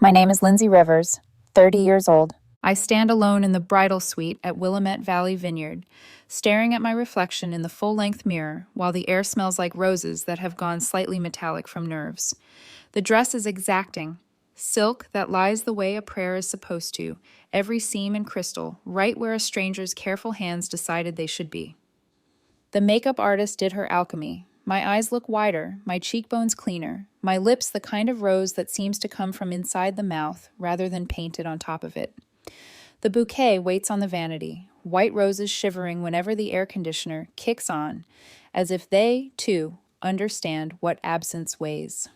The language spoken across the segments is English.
My name is Lindsay Rivers, 30 years old. I stand alone in the bridal suite at Willamette Valley Vineyard, staring at my reflection in the full-length mirror while the air smells like roses that have gone slightly metallic from nerves. The dress is exacting. Silk that lies the way a prayer is supposed to, every seam in crystal, right where a stranger's careful hands decided they should be. The makeup artist did her alchemy. My eyes look wider, my cheekbones cleaner, my lips the kind of rose that seems to come from inside the mouth rather than painted on top of it. The bouquet waits on the vanity, white roses shivering whenever the air conditioner kicks on, as if they, too, understand what absence weighs.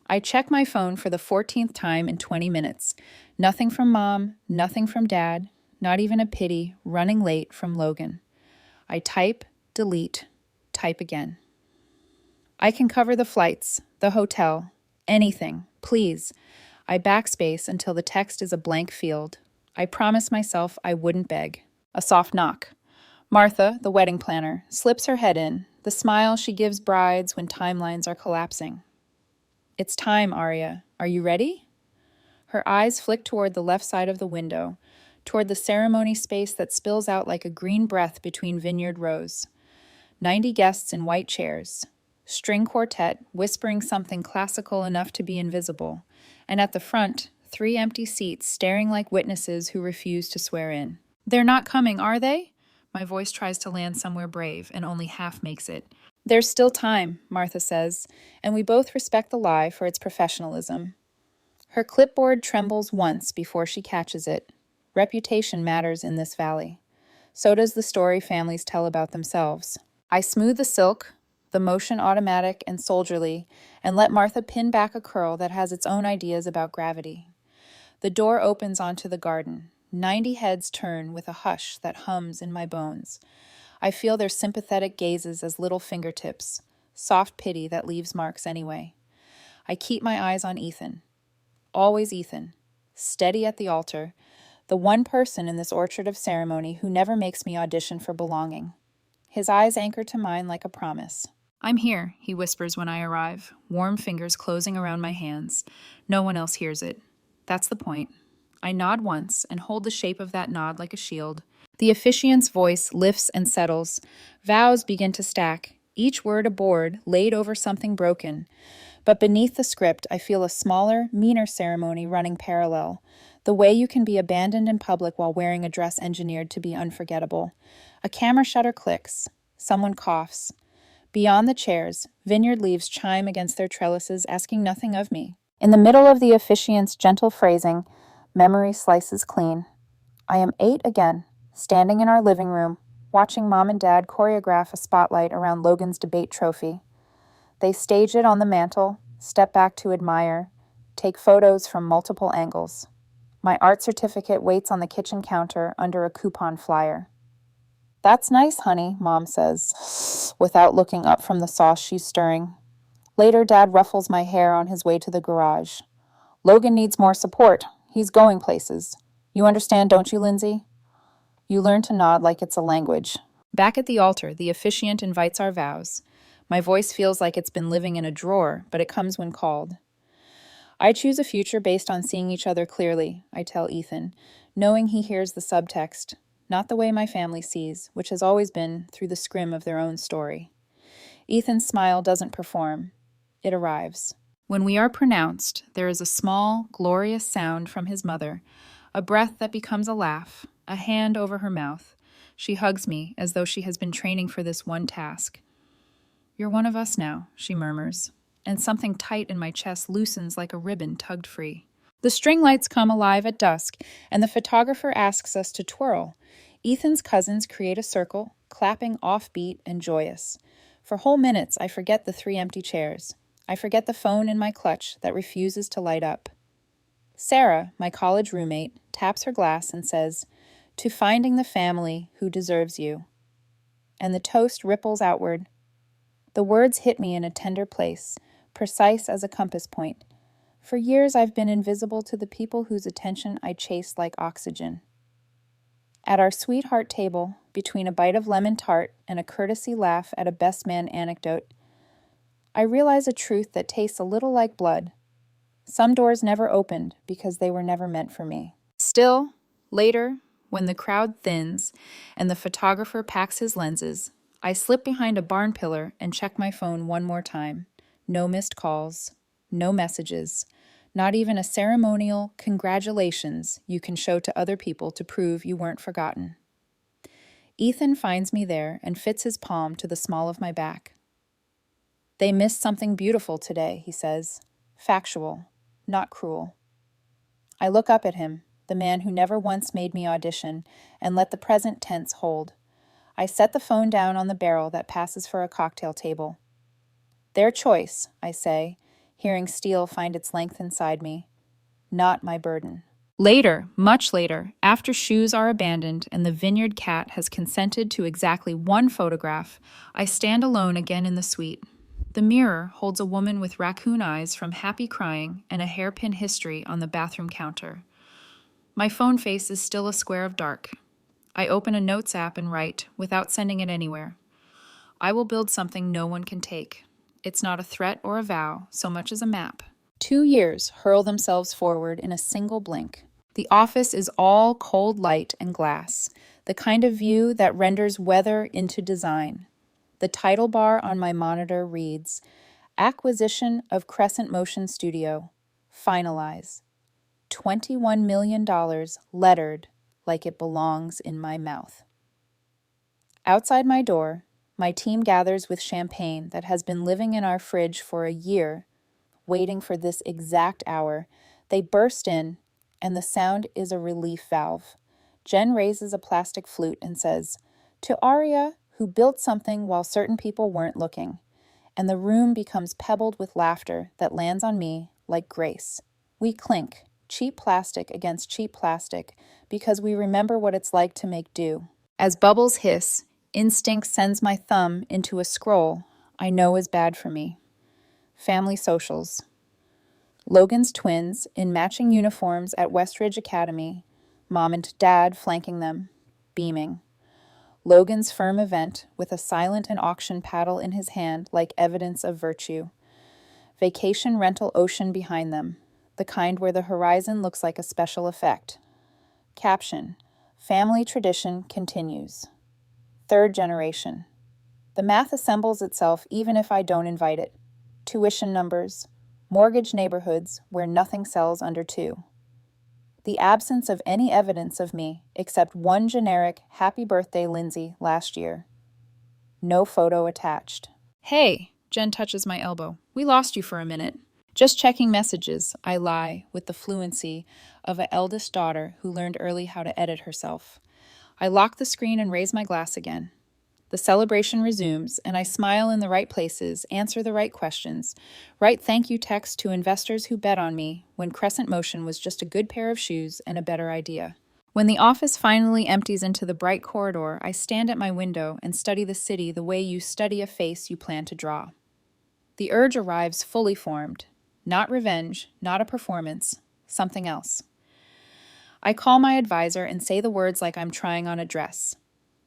I check my phone for the 14th time in 20 minutes. Nothing from Mom, nothing from Dad, not even a pity, running late from Logan. I type, delete, type again. I can cover the flights, the hotel, anything, please. I backspace until the text is a blank field. I promise myself I wouldn't beg. A soft knock. Martha, the wedding planner, slips her head in, the smile she gives brides when timelines are collapsing. It's time, Arya. Are you ready? Her eyes flick toward the left side of the window, toward the ceremony space that spills out like a green breath between vineyard rows. 90 guests in white chairs. String quartet whispering something classical enough to be invisible. And at the front, 3 empty seats staring like witnesses who refuse to swear in. They're not coming, are they? My voice tries to land somewhere brave and only half makes it. There's still time, Martha says, and we both respect the lie for its professionalism. Her clipboard trembles once before she catches it. Reputation matters in this valley. So does the story families tell about themselves. I smooth the silk, the motion automatic and soldierly, and let Martha pin back a curl that has its own ideas about gravity. The door opens onto the garden. 90 heads turn with a hush that hums in my bones. I feel their sympathetic gazes as little fingertips, soft pity that leaves marks anyway. I keep my eyes on Ethan. Always Ethan, steady at the altar, the one person in this orchard of ceremony who never makes me audition for belonging. His eyes anchor to mine like a promise. I'm here, he whispers when I arrive, warm fingers closing around my hands. No one else hears it. That's the point. I nod once and hold the shape of that nod like a shield. The officiant's voice lifts and settles. Vows begin to stack, each word a board laid over something broken. But beneath the script, I feel a smaller, meaner ceremony running parallel. The way you can be abandoned in public while wearing a dress engineered to be unforgettable. A camera shutter clicks. Someone coughs. Beyond the chairs, vineyard leaves chime against their trellises, asking nothing of me. In the middle of the officiant's gentle phrasing, memory slices clean. I am 8 again, standing in our living room, watching Mom and Dad choreograph a spotlight around Logan's debate trophy. They stage it on the mantle, step back to admire, take photos from multiple angles. My art certificate waits on the kitchen counter under a coupon flyer. That's nice, honey, Mom says, without looking up from the sauce she's stirring. Later, Dad ruffles my hair on his way to the garage. Logan needs more support. He's going places. You understand, don't you, Lindsay? You learn to nod like it's a language. Back at the altar, the officiant invites our vows. My voice feels like it's been living in a drawer, but it comes when called. I choose a future based on seeing each other clearly, I tell Ethan, knowing he hears the subtext, not the way my family sees, which has always been through the scrim of their own story. Ethan's smile doesn't perform. It arrives. When we are pronounced, there is a small, glorious sound from his mother, a breath that becomes a laugh, a hand over her mouth. She hugs me as though she has been training for this one task. You're one of us now, she murmurs, and something tight in my chest loosens like a ribbon tugged free. The string lights come alive at dusk, and the photographer asks us to twirl. Ethan's cousins create a circle, clapping offbeat and joyous. For whole minutes, I forget the 3 empty chairs. I forget the phone in my clutch that refuses to light up. Sarah, my college roommate, taps her glass and says, "To finding the family who deserves you." And the toast ripples outward. The words hit me in a tender place, precise as a compass point. For years I've been invisible to the people whose attention I chase like oxygen. At our sweetheart table, between a bite of lemon tart and a courtesy laugh at a best man anecdote, I realize a truth that tastes a little like blood. Some doors never opened because they were never meant for me. Still, later, when the crowd thins and the photographer packs his lenses, I slip behind a barn pillar and check my phone one more time. No missed calls, no messages, not even a ceremonial congratulations you can show to other people to prove you weren't forgotten. Ethan finds me there and fits his palm to the small of my back. They missed something beautiful today, he says. Factual, not cruel. I look up at him, the man who never once made me audition, and let the present tense hold. I set the phone down on the barrel that passes for a cocktail table. Their choice, I say, hearing steel find its length inside me. Not my burden. Later, much later, after shoes are abandoned and the vineyard cat has consented to exactly one photograph, I stand alone again in the suite. The mirror holds a woman with raccoon eyes from happy crying and a hairpin history on the bathroom counter. My phone face is still a square of dark. I open a notes app and write, without sending it anywhere. I will build something no one can take. It's not a threat or a vow, so much as a map. 2 years hurl themselves forward in a single blink. The office is all cold light and glass, the kind of view that renders weather into design. The title bar on my monitor reads, Acquisition of Crescent Motion Studio. Finalize. $21 million lettered like it belongs in my mouth. Outside my door, my team gathers with champagne that has been living in our fridge for a year, waiting for this exact hour. They burst in, and the sound is a relief valve. Jen raises a plastic flute and says, To Aria, who built something while certain people weren't looking. And the room becomes pebbled with laughter that lands on me like grace. We clink, cheap plastic against cheap plastic, because we remember what it's like to make do. As bubbles hiss, instinct sends my thumb into a scroll I know is bad for me. Family socials. Logan's twins in matching uniforms at Westridge Academy, mom and dad flanking them, beaming. Logan's firm event with a silent and auction paddle in his hand like evidence of virtue. Vacation rental ocean behind them, the kind where the horizon looks like a special effect. Caption, family tradition continues. Third generation. The math assembles itself even if I don't invite it. Tuition numbers, mortgage neighborhoods where nothing sells under 2. The absence of any evidence of me except one generic happy birthday Lindsay last year. No photo attached. Hey, Jen touches my elbow. We lost you for a minute. Just checking messages, I lie with the fluency of an eldest daughter who learned early how to edit herself. I lock the screen and raise my glass again. The celebration resumes, and I smile in the right places, answer the right questions, write thank you texts to investors who bet on me when Crescent Motion was just a good pair of shoes and a better idea. When the office finally empties into the bright corridor, I stand at my window and study the city the way you study a face you plan to draw. The urge arrives fully formed. Not revenge, not a performance, something else. I call my advisor and say the words like I'm trying on a dress.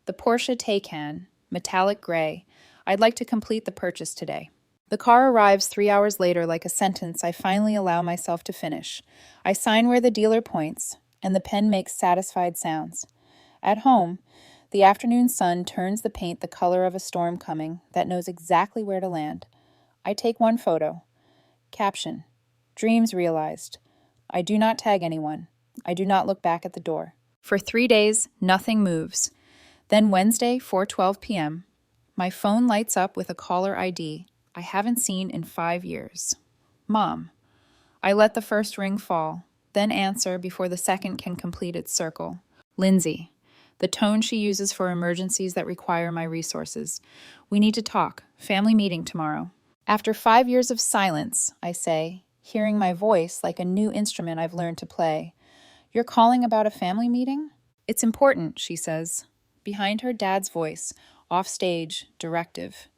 The Porsche Taycan, metallic gray. I'd like to complete the purchase today. The car arrives 3 hours later like a sentence I finally allow myself to finish. I sign where the dealer points, and the pen makes satisfied sounds. At home, the afternoon sun turns the paint the color of a storm coming that knows exactly where to land. I take one photo. Caption, dreams realized. I do not tag anyone. I do not look back at the door. For 3 days, nothing moves. Then Wednesday, 4:12 p.m., my phone lights up with a caller ID I haven't seen in 5 years. Mom. I let the first ring fall, then answer before the second can complete its circle. Lindsay. The tone she uses for emergencies that require my resources. We need to talk. Family meeting tomorrow. After 5 years of silence, I say, hearing my voice like a new instrument I've learned to play. You're calling about a family meeting? It's important, she says. Behind her dad's voice, off-stage, directive.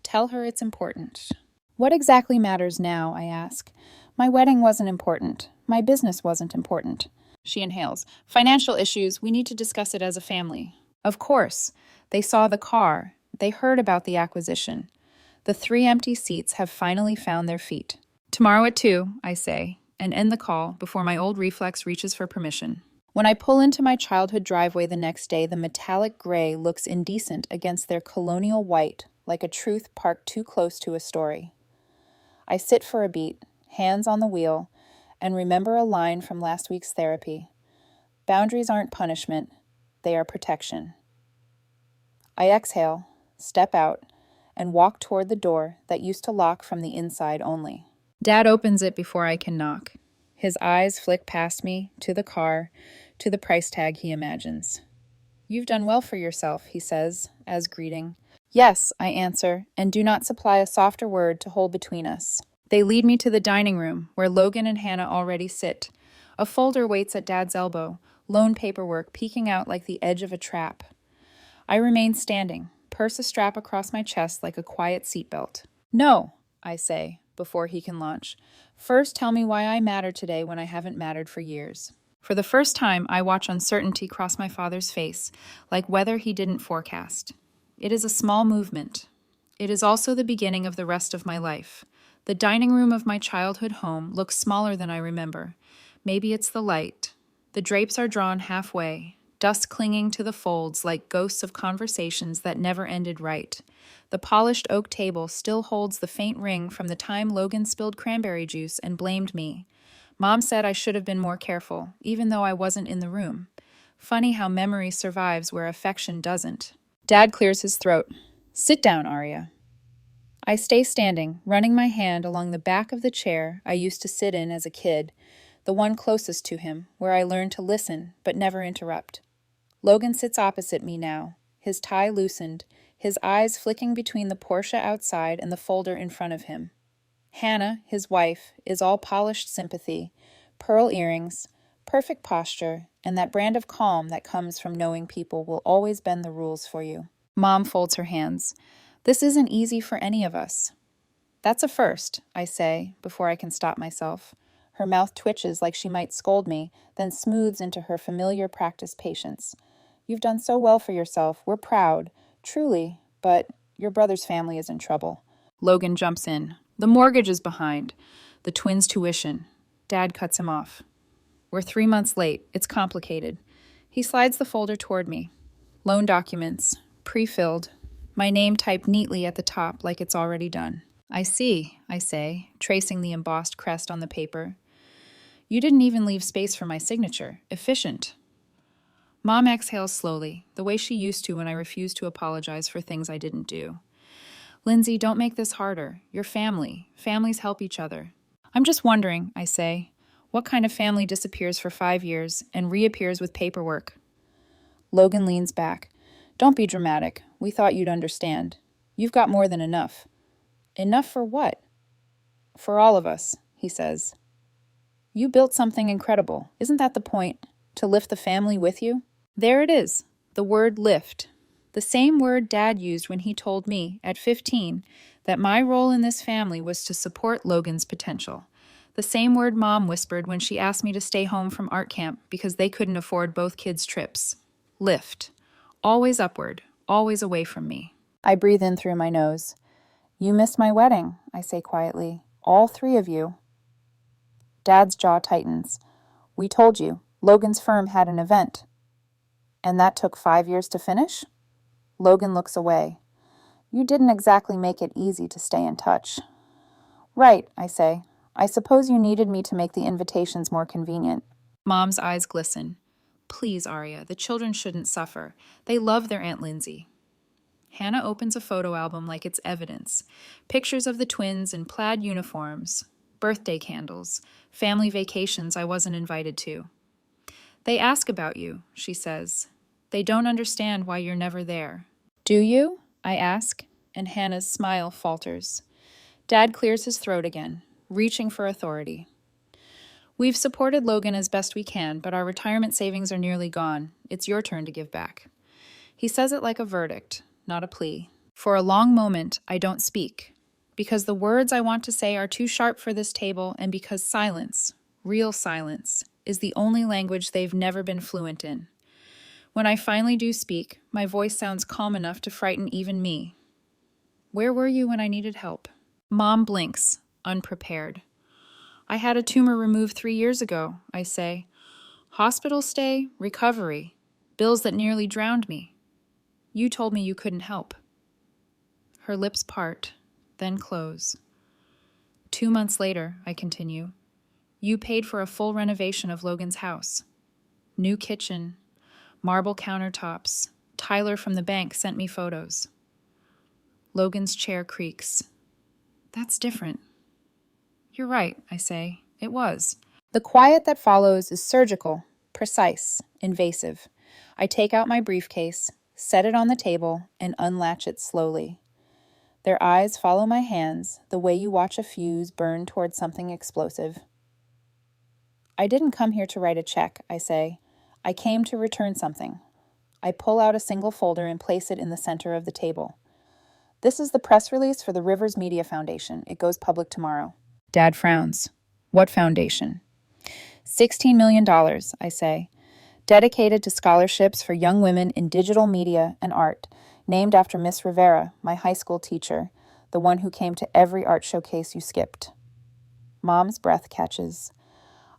Tell her it's important. What exactly matters now, I ask. My wedding wasn't important. My business wasn't important. She inhales. Financial issues, we need to discuss it as a family. Of course. They saw the car. They heard about the acquisition. The 3 empty seats have finally found their feet. Tomorrow at 2, I say, and end the call before my old reflex reaches for permission. When I pull into my childhood driveway the next day, the metallic gray looks indecent against their colonial white, like a truth parked too close to a story. I sit for a beat, hands on the wheel, and remember a line from last week's therapy. Boundaries aren't punishment, they are protection. I exhale, step out, and walk toward the door that used to lock from the inside only. Dad opens it before I can knock. His eyes flick past me, to the car, to the price tag he imagines. "You've done well for yourself," he says, as greeting. "Yes," I answer, and do not supply a softer word to hold between us. They lead me to the dining room, where Logan and Hannah already sit. A folder waits at Dad's elbow, loan paperwork peeking out like the edge of a trap. I remain standing, purse a strap across my chest like a quiet seatbelt. "No," I say, before he can launch. "First tell me why I matter today when I haven't mattered for years." For the first time, I watch uncertainty cross my father's face, like weather he didn't forecast. It is a small movement. It is also the beginning of the rest of my life. The dining room of my childhood home looks smaller than I remember. Maybe it's the light. The drapes are drawn halfway, dust clinging to the folds like ghosts of conversations that never ended right. The polished oak table still holds the faint ring from the time Logan spilled cranberry juice and blamed me. Mom said I should have been more careful, even though I wasn't in the room. Funny how memory survives where affection doesn't. Dad clears his throat. "Sit down, Arya." I stay standing, running my hand along the back of the chair I used to sit in as a kid, the one closest to him, where I learned to listen but never interrupt. Logan sits opposite me now, his tie loosened, his eyes flicking between the Porsche outside and the folder in front of him. Hannah, his wife, is all polished sympathy, pearl earrings, perfect posture, and that brand of calm that comes from knowing people will always bend the rules for you. Mom folds her hands. "This isn't easy for any of us." "That's a first," I say, before I can stop myself. Her mouth twitches like she might scold me, then smooths into her familiar practiced patience. "You've done so well for yourself. We're proud, truly, but your brother's family is in trouble." Logan jumps in. "The mortgage is behind. The twins' tuition." Dad cuts him off. "We're 3 months late. It's complicated." He slides the folder toward me. Loan documents, pre-filled, my name typed neatly at the top like it's already done. "I see," I say, tracing the embossed crest on the paper. "You didn't even leave space for my signature. Efficient." Mom exhales slowly, the way she used to when I refused to apologize for things I didn't do. "Lindsay, don't make this harder. You're family. Families help each other." "I'm just wondering," I say, "what kind of family disappears for 5 years and reappears with paperwork?" Logan leans back. "Don't be dramatic. We thought you'd understand. You've got more than enough." "Enough for what?" "For all of us," he says. "You built something incredible. Isn't that the point? To lift the family with you?" There it is, the word lift. The same word Dad used when he told me, at 15, that my role in this family was to support Logan's potential. The same word Mom whispered when she asked me to stay home from art camp because they couldn't afford both kids' trips. Lift. Always upward, always away from me. I breathe in through my nose. "You missed my wedding," I say quietly. "All 3 of you." Dad's jaw tightens. "We told you. Logan's firm had an event." "And that took 5 years to finish?" Logan looks away. "You didn't exactly make it easy to stay in touch." "Right," I say. "I suppose you needed me to make the invitations more convenient." Mom's eyes glisten. "Please, Arya, the children shouldn't suffer. They love their Aunt Lindsay." Hannah opens a photo album like it's evidence. Pictures of the twins in plaid uniforms, birthday candles, family vacations I wasn't invited to. "They ask about you," she says. "They don't understand why you're never there." "Do you?" I ask, and Hannah's smile falters. Dad clears his throat again, reaching for authority. "We've supported Logan as best we can, but our retirement savings are nearly gone. It's your turn to give back." He says it like a verdict, not a plea. For a long moment, I don't speak, because the words I want to say are too sharp for this table and because silence, real silence, is the only language they've never been fluent in. When I finally do speak, my voice sounds calm enough to frighten even me. "Where were you when I needed help?" Mom blinks, unprepared. I had a tumor removed 3 years ago, I say. Hospital stay, recovery, bills that nearly drowned me. You told me you couldn't help. Her lips part, then close. 2 months later, I continue, you paid for a full renovation of Logan's house. New kitchen, marble countertops. Tyler from the bank sent me photos. Logan's chair creaks. That's different. You're right, I say. It was. The quiet that follows is surgical, precise, invasive. I take out my briefcase, set it on the table, and unlatch it slowly. Their eyes follow my hands, the way you watch a fuse burn toward something explosive. I didn't come here to write a check, I say. I came to return something. I pull out a single folder and place it in the center of the table. This is the press release for the Rivers Media Foundation. It goes public tomorrow. Dad frowns. What foundation? $16 million, I say. Dedicated to scholarships for young women in digital media and art, named after Miss Rivera, my high school teacher, the one who came to every art showcase you skipped. Mom's breath catches.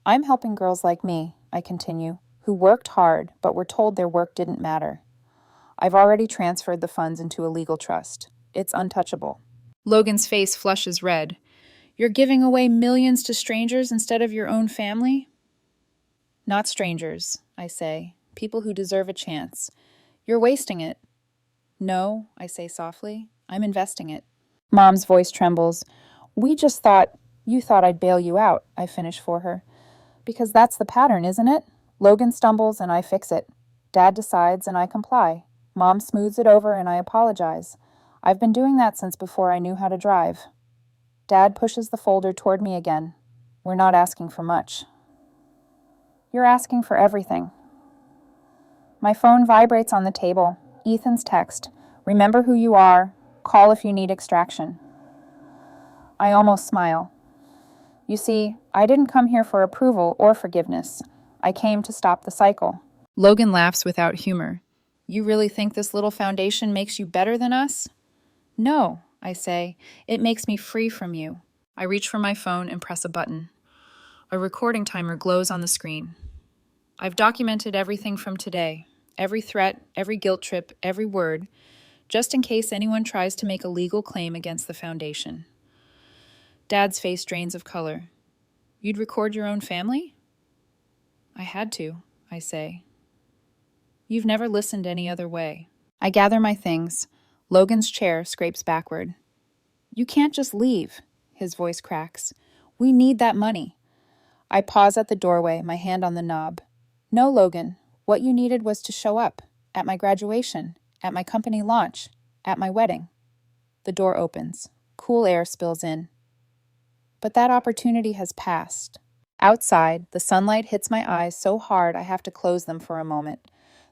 I'm helping girls like me, I continue, who worked hard but were told their work didn't matter. I've already transferred the funds into a legal trust. It's untouchable. Logan's face flushes red. You're giving away millions to strangers instead of your own family? Not strangers, I say. People who deserve a chance. You're wasting it. No, I say softly. I'm investing it. Mom's voice trembles. You thought I'd bail you out, I finish for her. Because that's the pattern, isn't it? Logan stumbles and I fix it. Dad decides and I comply. Mom smooths it over and I apologize. I've been doing that since before I knew how to drive. Dad pushes the folder toward me again. We're not asking for much. You're asking for everything. My phone vibrates on the table. Ethan's text. Remember who you are. Call if you need extraction. I almost smile. You see, I didn't come here for approval or forgiveness. I came to stop the cycle. Logan laughs without humor. You really think this little foundation makes you better than us? No, I say. It makes me free from you. I reach for my phone and press a button. A recording timer glows on the screen. I've documented everything from today. Every threat, every guilt trip, every word, just in case anyone tries to make a legal claim against the foundation. Dad's face drains of color. You'd record your own family? I had to, I say. You've never listened any other way. I gather my things. Logan's chair scrapes backward. You can't just leave, his voice cracks. We need that money. I pause at the doorway, my hand on the knob. No, Logan, what you needed was to show up. At my graduation, at my company launch, at my wedding. The door opens. Cool air spills in. But that opportunity has passed. Outside, the sunlight hits my eyes so hard I have to close them for a moment.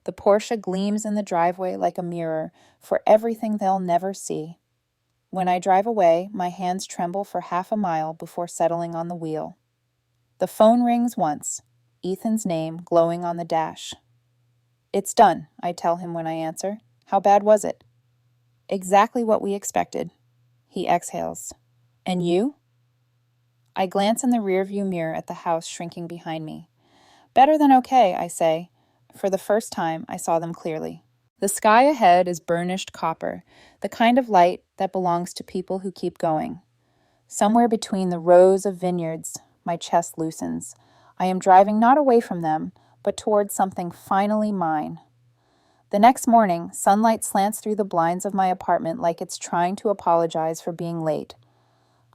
The Porsche gleams in the driveway like a mirror for everything they'll never see. When I drive away, my hands tremble for half a mile before settling on the wheel. The phone rings once, Ethan's name glowing on the dash. It's done, I tell him when I answer. How bad was it? Exactly what we expected. He exhales. And you? I glance in the rearview mirror at the house shrinking behind me. Better than okay, I say. For the first time, I saw them clearly. The sky ahead is burnished copper, the kind of light that belongs to people who keep going. Somewhere between the rows of vineyards, my chest loosens. I am driving not away from them, but towards something finally mine. The next morning, sunlight slants through the blinds of my apartment like it's trying to apologize for being late.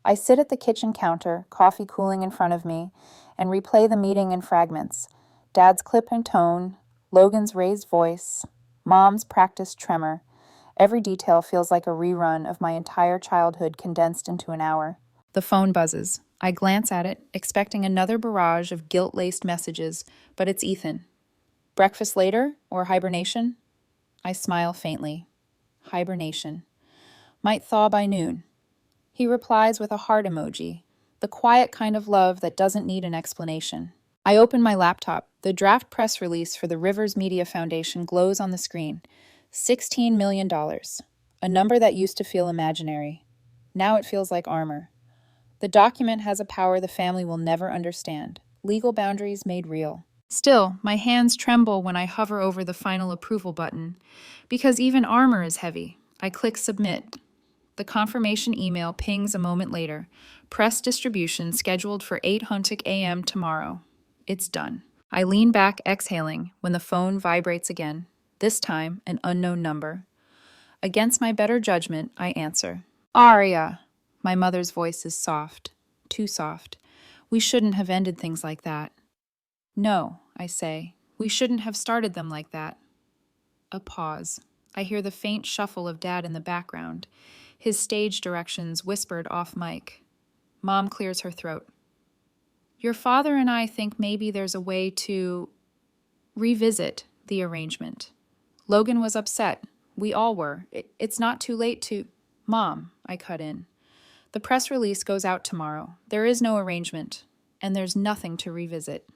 I sit at the kitchen counter, coffee cooling in front of me, and replay the meeting in fragments. Dad's clip and tone, Logan's raised voice, Mom's practiced tremor. Every detail feels like a rerun of my entire childhood condensed into an hour. The phone buzzes. I glance at it, expecting another barrage of guilt-laced messages, but it's Ethan. Breakfast later, or hibernation? I smile faintly. Hibernation. Might thaw by noon. He replies with a heart emoji, the quiet kind of love that doesn't need an explanation. I open my laptop. The draft press release for the Rivers Media Foundation glows on the screen. $16 million. A number that used to feel imaginary. Now it feels like armor. The document has a power the family will never understand. Legal boundaries made real. Still, my hands tremble when I hover over the final approval button, because even armor is heavy. I click submit. The confirmation email pings a moment later. Press distribution scheduled for 8:00 a.m. tomorrow. It's done. I lean back, exhaling, when the phone vibrates again. This time, an unknown number. Against my better judgment, I answer. Aria! My mother's voice is soft. Too soft. We shouldn't have ended things like that. No, I say. We shouldn't have started them like that. A pause. I hear the faint shuffle of Dad in the background, his stage directions whispered off mic. Mom clears her throat. Your father and I think maybe there's a way to revisit the arrangement. Logan was upset. We all were. It's not too late to... Mom, I cut in. The press release goes out tomorrow. There is no arrangement, and there's nothing to revisit.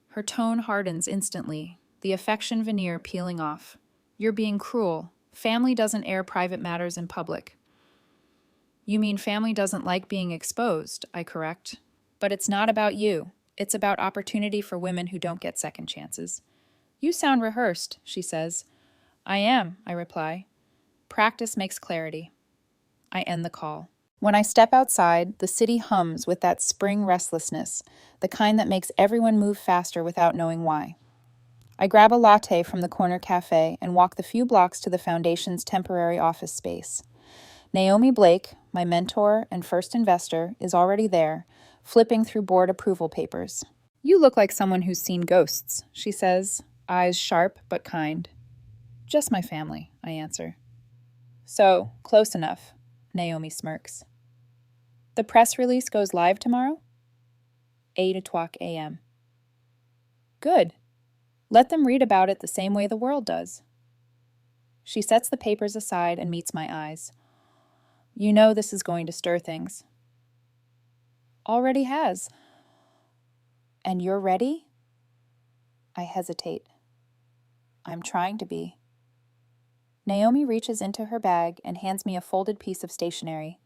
Her tone hardens instantly, the affection veneer peeling off. You're being cruel. Family doesn't air private matters in public. You mean family doesn't like being exposed, I correct. But it's not about you. It's about opportunity for women who don't get second chances. You sound rehearsed, she says. I am, I reply. Practice makes clarity. I end the call. When I step outside, the city hums with that spring restlessness, the kind that makes everyone move faster without knowing why. I grab a latte from the corner cafe and walk the few blocks to the foundation's temporary office space. Naomi Blake, my mentor and first investor, is already there, flipping through board approval papers. You look like someone who's seen ghosts, she says, eyes sharp but kind. Just my family, I answer. So, close enough, Naomi smirks. The press release goes live tomorrow? 8:00 a.m. Good. Let them read about it the same way the world does. She sets the papers aside and meets my eyes. You know this is going to stir things. Already has. And you're ready? I hesitate. I'm trying to be. Naomi reaches into her bag and hands me a folded piece of stationery.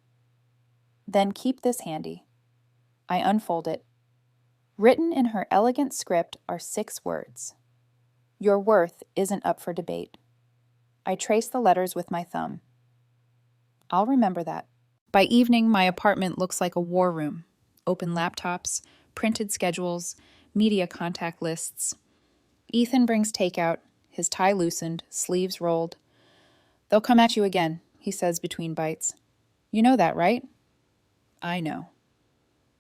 Then keep this handy. I unfold it. Written in her elegant script are 6 words. Your worth isn't up for debate. I trace the letters with my thumb. I'll remember that. By evening, my apartment looks like a war room. Open laptops, printed schedules, media contact lists. Ethan brings takeout, his tie loosened, sleeves rolled. They'll come at you again, he says between bites. You know that, right? I know.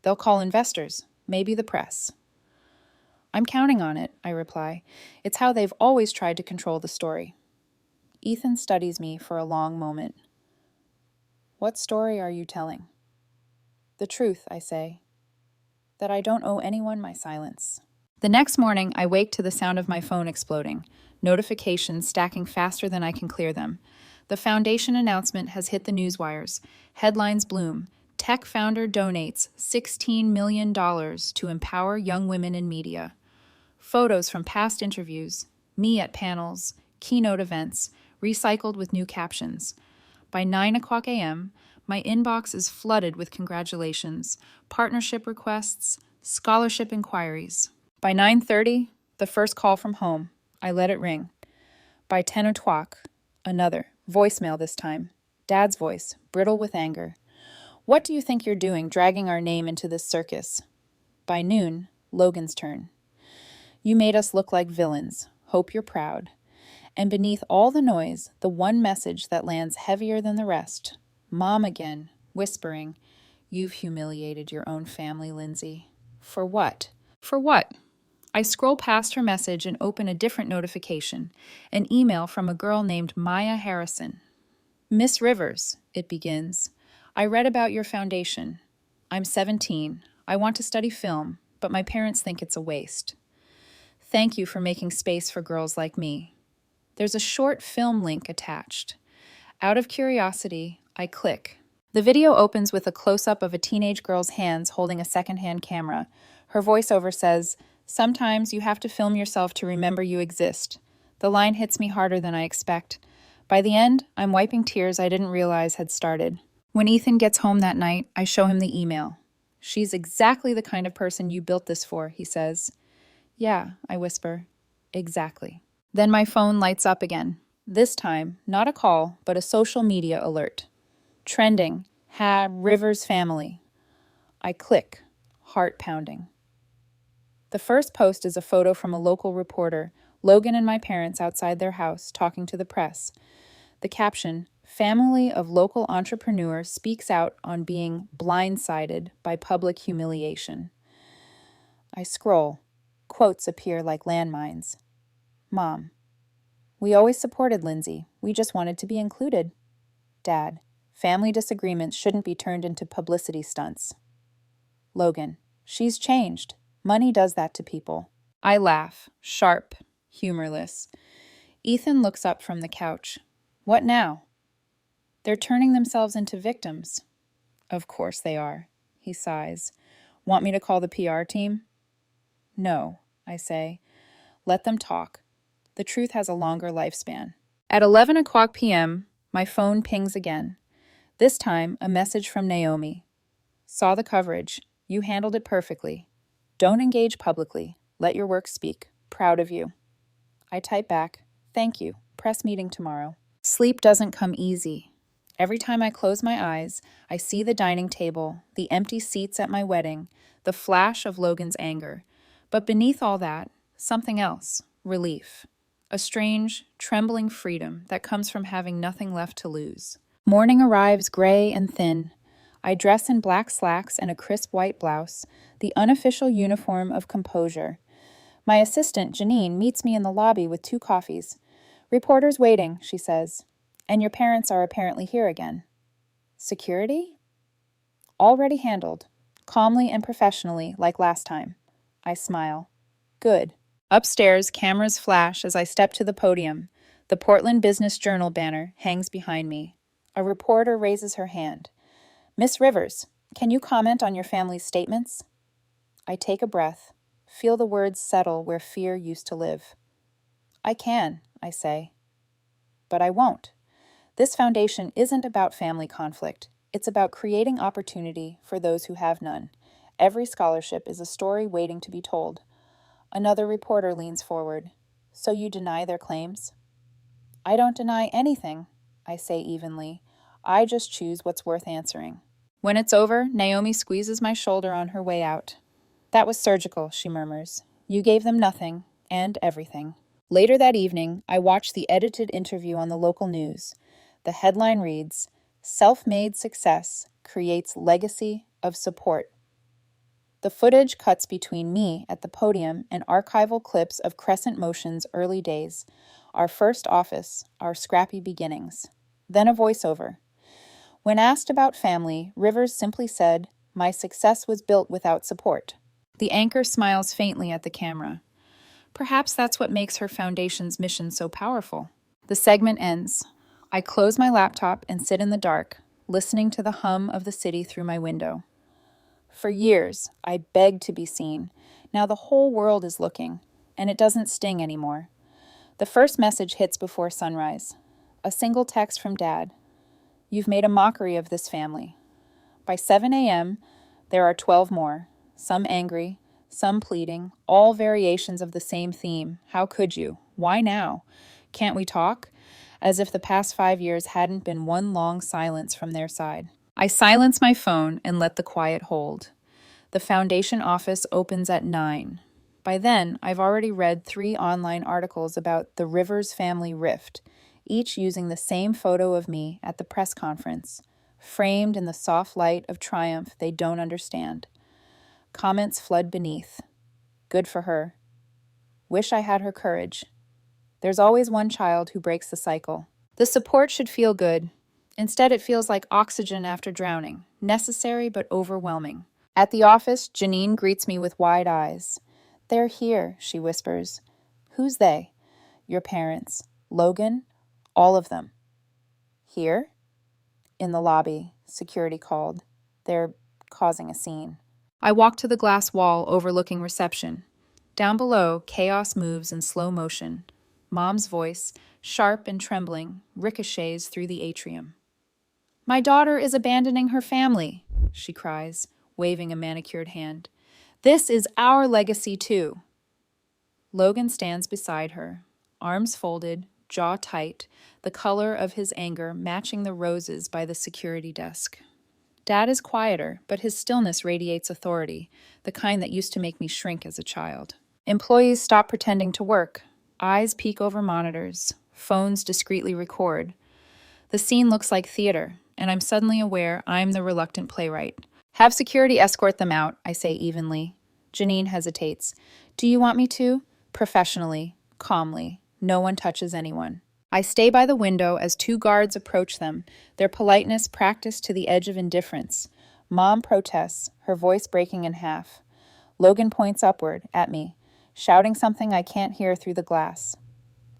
They'll call investors, maybe the press. I'm counting on it, I reply. It's how they've always tried to control the story. Ethan studies me for a long moment. What story are you telling? The truth, I say. That I don't owe anyone my silence. The next morning, I wake to the sound of my phone exploding, notifications stacking faster than I can clear them. The foundation announcement has hit the newswires. Headlines bloom. Tech founder donates $16 million to empower young women in media. Photos from past interviews, me at panels, keynote events, recycled with new captions. By 9:00 a.m., my inbox is flooded with congratulations, partnership requests, scholarship inquiries. By 9:30, the first call from home. I let it ring. By 10:00, another, voicemail this time. Dad's voice, brittle with anger. What do you think you're doing, dragging our name into this circus? By noon, Logan's turn. You made us look like villains. Hope you're proud. And beneath all the noise, the one message that lands heavier than the rest. Mom again, whispering, You've humiliated your own family, Lindsay. For what? For what? I scroll past her message and open a different notification, an email from a girl named Maya Harrison. Miss Rivers, it begins. I read about your foundation. I'm 17. I want to study film, but my parents think it's a waste. Thank you for making space for girls like me. There's a short film link attached. Out of curiosity, I click. The video opens with a close-up of a teenage girl's hands holding a secondhand camera. Her voiceover says, Sometimes you have to film yourself to remember you exist. The line hits me harder than I expect. By the end, I'm wiping tears I didn't realize had started. When Ethan gets home that night, I show him the email. "She's exactly the kind of person you built this for," he says. "Yeah," I whisper. "Exactly." Then my phone lights up again. This time, not a call, but a social media alert. Trending, Rivers family. I click, heart pounding. The first post is a photo from a local reporter, Logan and my parents outside their house talking to the press. The caption, "Family of local entrepreneur speaks out on being blindsided by public humiliation." I scroll. Quotes appear like landmines. Mom: "We always supported Lindsay. We just wanted to be included." Dad: "Family disagreements shouldn't be turned into publicity stunts." Logan: "She's changed. Money does that to people." I laugh, sharp, humorless. Ethan looks up from the couch. "What now?" "They're turning themselves into victims." "Of course they are," he sighs. "Want me to call the PR team?" "No," I say. "Let them talk. The truth has a longer lifespan." At 11 o'clock p.m., my phone pings again. This time, a message from Naomi. "Saw the coverage. You handled it perfectly. Don't engage publicly. Let your work speak. Proud of you." I type back, "Thank you. Press meeting tomorrow." Sleep doesn't come easy. Every time I close my eyes, I see the dining table, the empty seats at my wedding, the flash of Logan's anger. But beneath all that, something else, relief. A strange, trembling freedom that comes from having nothing left to lose. Morning arrives gray and thin. I dress in black slacks and a crisp white blouse, the unofficial uniform of composure. My assistant, Janine, meets me in the lobby with 2 coffees. "Reporters waiting," she says. "And your parents are apparently here again." "Security?" "Already handled. Calmly and professionally, like last time." I smile. "Good." Upstairs, cameras flash as I step to the podium. The Portland Business Journal banner hangs behind me. A reporter raises her hand. "Miss Rivers, can you comment on your family's statements?" I take a breath, feel the words settle where fear used to live. "I can," I say. But I won't. This foundation isn't about family conflict. It's about creating opportunity for those who have none. Every scholarship is a story waiting to be told. Another reporter leans forward. "So you deny their claims?" "I don't deny anything," I say evenly. "I just choose what's worth answering." When it's over, Naomi squeezes my shoulder on her way out. "That was surgical," she murmurs. "You gave them nothing, and everything." Later that evening, I watch the edited interview on the local news. The headline reads, "Self-made success creates legacy of support." The footage cuts between me at the podium and archival clips of Crescent Motion's early days, our first office, our scrappy beginnings. Then a voiceover. When asked about family, Rivers simply said, "My success was built without support." The anchor smiles faintly at the camera. Perhaps that's what makes her foundation's mission so powerful. The segment ends. I close my laptop and sit in the dark, listening to the hum of the city through my window. For years, I begged to be seen. Now the whole world is looking, and it doesn't sting anymore. The first message hits before sunrise. A single text from Dad. "You've made a mockery of this family." By 7 a.m., there are 12 more, some angry, some pleading, all variations of the same theme. How could you? Why now? Can't we talk? As if the past 5 years hadn't been one long silence from their side. I silence my phone and let the quiet hold. The foundation office opens at 9. By then, I've already read 3 online articles about the Rivers family rift, each using the same photo of me at the press conference, framed in the soft light of triumph they don't understand. Comments flood beneath. "Good for her." "Wish I had her courage." "There's always one child who breaks the cycle." The support should feel good. Instead, it feels like oxygen after drowning, necessary but overwhelming. At the office, Janine greets me with wide eyes. "They're here," she whispers. "Who's they?" "Your parents. Logan? All of them." "Here?" "In the lobby," security called. "They're causing a scene." I walk to the glass wall overlooking reception. Down below, chaos moves in slow motion. Mom's voice, sharp and trembling, ricochets through the atrium. My daughter is abandoning her family, she cries, waving a manicured hand. This is our legacy, too. Logan stands beside her, arms folded, jaw tight, the color of his anger matching the roses by the security desk. Dad is quieter, but his stillness radiates authority, the kind that used to make me shrink as a child. Employees stop pretending to work. Eyes peek over monitors. Phones discreetly record. The scene looks like theater, and I'm suddenly aware I'm the reluctant playwright. Have security escort them out, I say evenly. Janine hesitates. Do you want me to? Professionally, calmly. No one touches anyone. I stay by the window as two guards approach them, their politeness practiced to the edge of indifference. Mom protests, her voice breaking in half. Logan points upward, at me, shouting something I can't hear through the glass.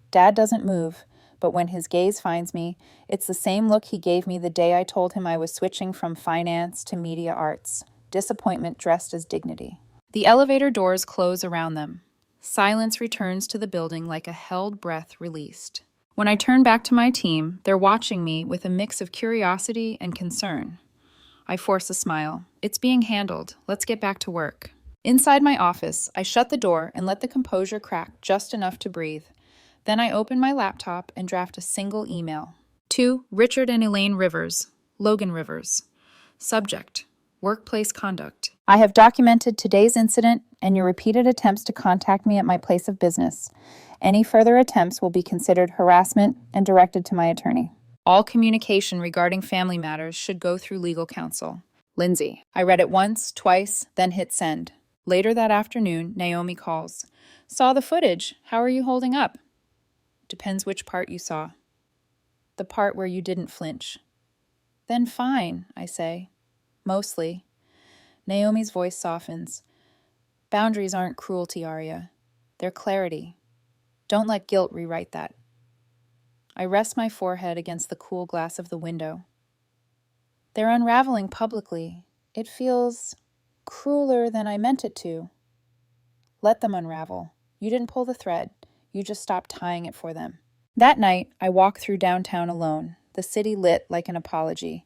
Dad doesn't move, but when his gaze finds me, it's the same look he gave me the day I told him I was switching from finance to media arts, disappointment dressed as dignity. The elevator doors close around them. Silence returns to the building like a held breath released. When I turn back to my team, they're watching me with a mix of curiosity and concern. I force a smile. It's being handled. Let's get back to work. Inside my office, I shut the door and let the composure crack just enough to breathe. Then I open my laptop and draft a single email. To Richard and Elaine Rivers, Logan Rivers. Subject: Workplace conduct. I have documented today's incident and your repeated attempts to contact me at my place of business. Any further attempts will be considered harassment and directed to my attorney. All communication regarding family matters should go through legal counsel. Lindsay. I read it once, twice, then hit send. Later that afternoon, Naomi calls. Saw the footage. How are you holding up? Depends which part you saw. The part where you didn't flinch. Then fine, I say. Mostly. Naomi's voice softens. Boundaries aren't cruelty, Arya. They're clarity. Don't let guilt rewrite that. I rest my forehead against the cool glass of the window. They're unraveling publicly. It feels crueler than I meant it to. Let them unravel. You didn't pull the thread. You just stopped tying it for them. That night, I walk through downtown alone, the city lit like an apology.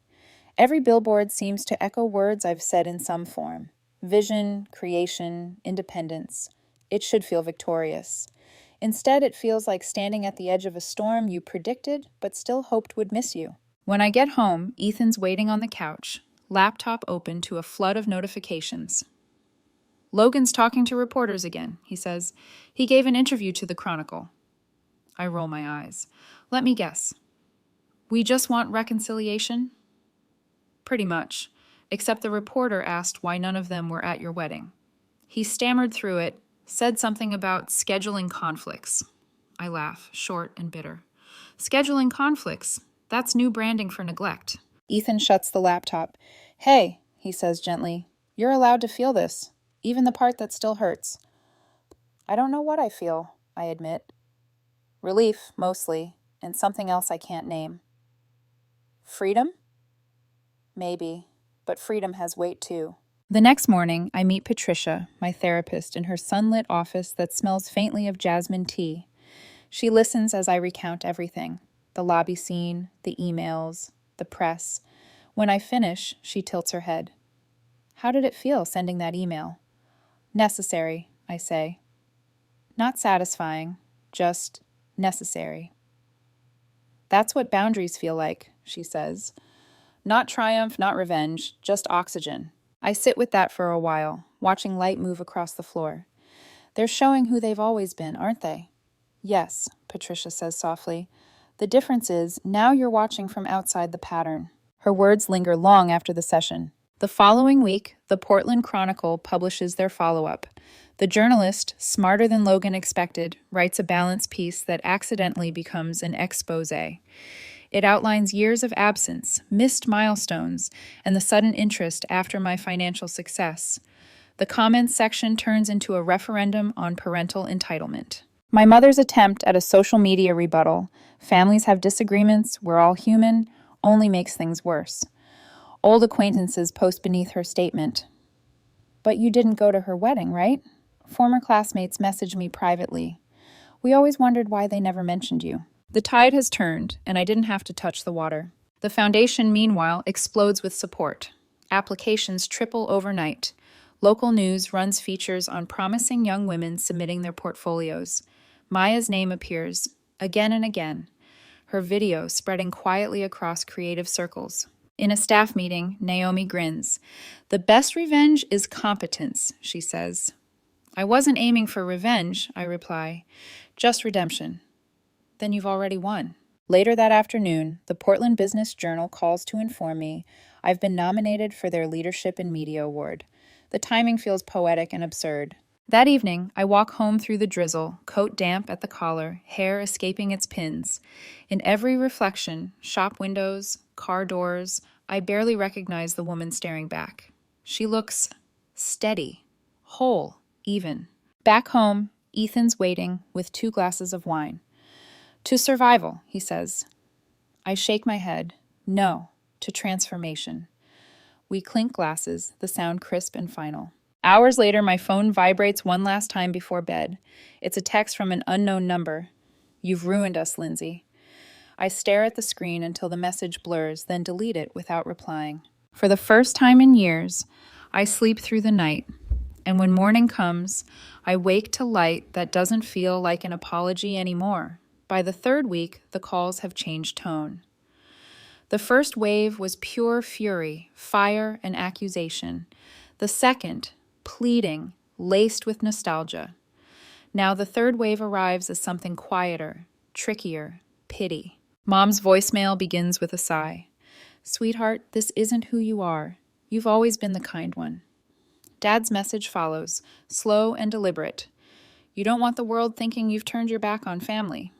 Every billboard seems to echo words I've said in some form. Vision, creation, independence. It should feel victorious. Instead, it feels like standing at the edge of a storm you predicted but still hoped would miss you. When I get home, Ethan's waiting on the couch, laptop open to a flood of notifications. Logan's talking to reporters again, he says. He gave an interview to the Chronicle. I roll my eyes. Let me guess. We just want reconciliation? Pretty much, except the reporter asked why none of them were at your wedding. He stammered through it, said something about scheduling conflicts. I laugh, short and bitter. Scheduling conflicts? That's new branding for neglect. Ethan shuts the laptop. Hey, he says gently, you're allowed to feel this, even the part that still hurts. I don't know what I feel, I admit. Relief, mostly, and something else I can't name. Freedom? Maybe, but freedom has weight too. The next morning, I meet Patricia, my therapist, in her sunlit office that smells faintly of jasmine tea. She listens as I recount everything. The lobby scene, the emails, the press. When I finish, she tilts her head. How did it feel sending that email? Necessary, I say. Not satisfying, just necessary. That's what boundaries feel like, she says. Not triumph, not revenge, just oxygen. I sit with that for a while, watching light move across the floor. They're showing who they've always been, aren't they? Yes, Patricia says softly. The difference is, now you're watching from outside the pattern. Her words linger long after the session. The following week, the Portland Chronicle publishes their follow-up. The journalist, smarter than Logan expected, writes a balanced piece that accidentally becomes an exposé. It outlines years of absence, missed milestones, and the sudden interest after my financial success. The comments section turns into a referendum on parental entitlement. My mother's attempt at a social media rebuttal, families have disagreements, we're all human, only makes things worse. Old acquaintances post beneath her statement. But you didn't go to her wedding, right? Former classmates messaged me privately. We always wondered why they never mentioned you. The tide has turned, and I didn't have to touch the water. The foundation, meanwhile, explodes with support. Applications triple overnight. Local news runs features on promising young women submitting their portfolios. Maya's name appears again and again, her video spreading quietly across creative circles. In a staff meeting, Naomi grins. "The best revenge is competence," she says. "I wasn't aiming for revenge," I reply. "Just redemption." "Then you've already won." Later that afternoon, the Portland Business Journal calls to inform me I've been nominated for their Leadership in Media Award. The timing feels poetic and absurd. That evening, I walk home through the drizzle, coat damp at the collar, hair escaping its pins. In every reflection, shop windows, car doors, I barely recognize the woman staring back. She looks steady, whole, even. Back home, Ethan's waiting with 2 glasses of wine. "To survival," he says. I shake my head. "No, to transformation." We clink glasses, the sound crisp and final. Hours later, my phone vibrates one last time before bed. It's a text from an unknown number. "You've ruined us, Lindsay." I stare at the screen until the message blurs, then delete it without replying. For the first time in years, I sleep through the night, and when morning comes, I wake to light that doesn't feel like an apology anymore. By the 3rd week, the calls have changed tone. The first wave was pure fury, fire, and accusation. The second, pleading, laced with nostalgia. Now the 3rd wave arrives as something quieter, trickier, pity. Mom's voicemail begins with a sigh. "Sweetheart, this isn't who you are. You've always been the kind one." Dad's message follows, slow and deliberate. "You don't want the world thinking you've turned your back on family."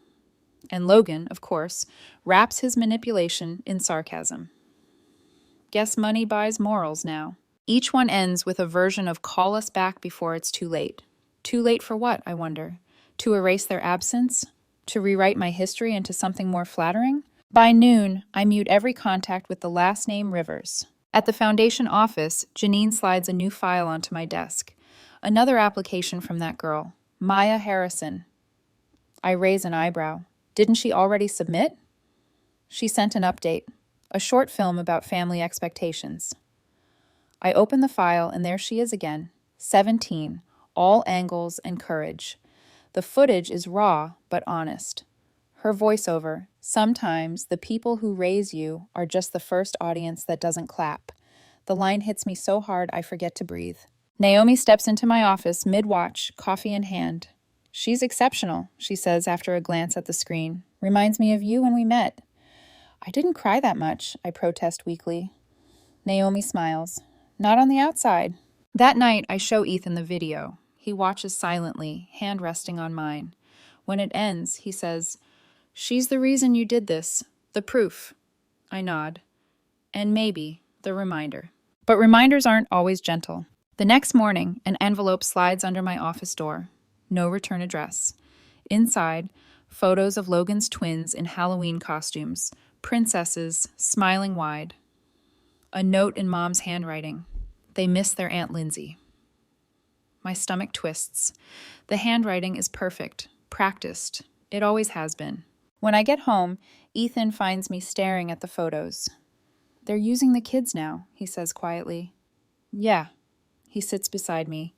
And Logan, of course, wraps his manipulation in sarcasm. Guess money buys morals now. Each one ends with a version of "call us back before it's too late." Too late for what, I wonder? To erase their absence? To rewrite my history into something more flattering? By noon, I mute every contact with the last name Rivers. At the foundation office, Janine slides a new file onto my desk. Another application from that girl, Maya Harrison. I raise an eyebrow. Didn't she already submit? She sent an update, a short film about family expectations. I open the file, and there she is again, 17, all angles and courage. The footage is raw but honest. Her voiceover, "Sometimes the people who raise you are just the first audience that doesn't clap." The line hits me so hard I forget to breathe. Naomi steps into my office mid-watch, coffee in hand. "She's exceptional," she says after a glance at the screen. "Reminds me of you when we met." "I didn't cry that much," I protest weakly. Naomi smiles. "Not on the outside." That night, I show Ethan the video. He watches silently, hand resting on mine. When it ends, he says, "She's the reason you did this. The proof." I nod. And maybe the reminder. But reminders aren't always gentle. The next morning, an envelope slides under my office door. No return address. Inside, photos of Logan's twins in Halloween costumes, princesses, smiling wide. A note in Mom's handwriting. They miss their Aunt Lindsay. My stomach twists. The handwriting is perfect, practiced. It always has been. When I get home, Ethan finds me staring at the photos. "They're using the kids now," he says quietly. "Yeah." He sits beside me.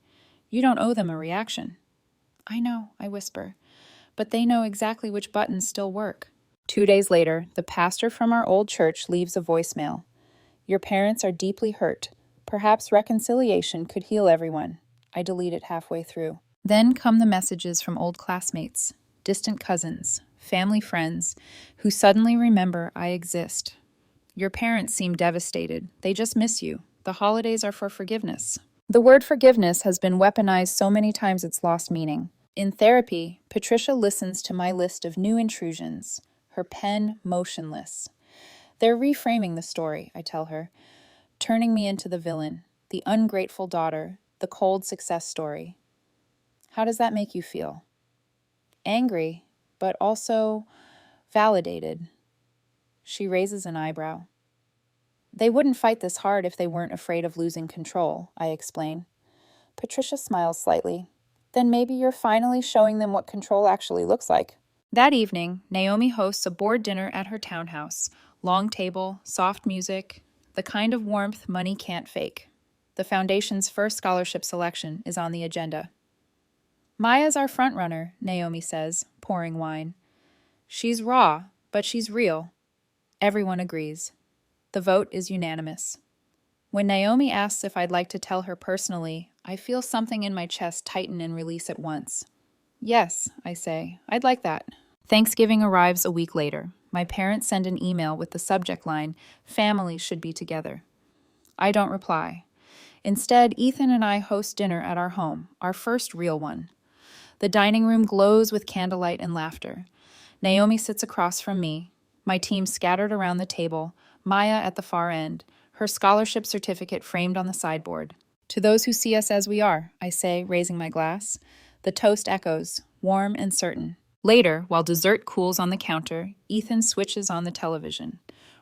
"You don't owe them a reaction." "I know," I whisper, "but they know exactly which buttons still work." 2 days later, the pastor from our old church leaves a voicemail. "Your parents are deeply hurt. Perhaps reconciliation could heal everyone." I delete it halfway through. Then come the messages from old classmates, distant cousins, family friends, who suddenly remember I exist. "Your parents seem devastated. They just miss you. The holidays are for forgiveness." The word forgiveness has been weaponized so many times it's lost meaning. In therapy, Patricia listens to my list of new intrusions, her pen motionless. "They're reframing the story," I tell her, turning me into the villain, the ungrateful daughter, the cold success story. "How does that make you feel?" "Angry, but also validated." She raises an eyebrow. "They wouldn't fight this hard if they weren't afraid of losing control," I explain. Patricia smiles slightly. "Then maybe you're finally showing them what control actually looks like." That evening, Naomi hosts a board dinner at her townhouse. Long table, soft music, the kind of warmth money can't fake. The foundation's first scholarship selection is on the agenda. Maya's our frontrunner, Naomi says, pouring wine. She's raw, but she's real. Everyone agrees. The vote is unanimous. When Naomi asks if I'd like to tell her personally, I feel something in my chest tighten and release at once. Yes, I say, I'd like that. Thanksgiving arrives a week later. My parents send an email with the subject line, "Families should be together." I don't reply. Instead, Ethan and I host dinner at our home, our first real one. The dining room glows with candlelight and laughter. Naomi sits across from me, my team scattered around the table, Maya at the far end, her scholarship certificate framed on the sideboard. To those who see us as we are, I say, raising my glass. The toast echoes, warm and certain. Later, while dessert cools on the counter, Ethan switches on the television.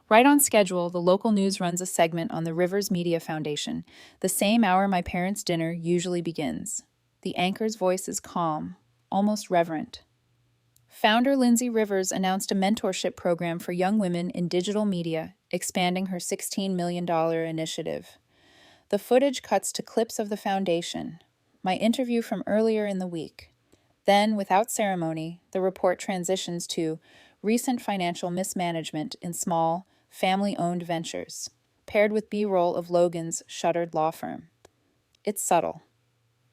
Right on schedule, the local news runs a segment on the Rivers Media Foundation, the same hour my parents' dinner usually begins. The anchor's voice is calm, almost reverent. Founder Lindsay Rivers announced a mentorship program for young women in digital media, expanding her $16 million initiative. The footage cuts to clips of the foundation, my interview from earlier in the week. Then, without ceremony, the report transitions to recent financial mismanagement in small, family-owned ventures, paired with B-roll of Logan's shuttered law firm. It's subtle,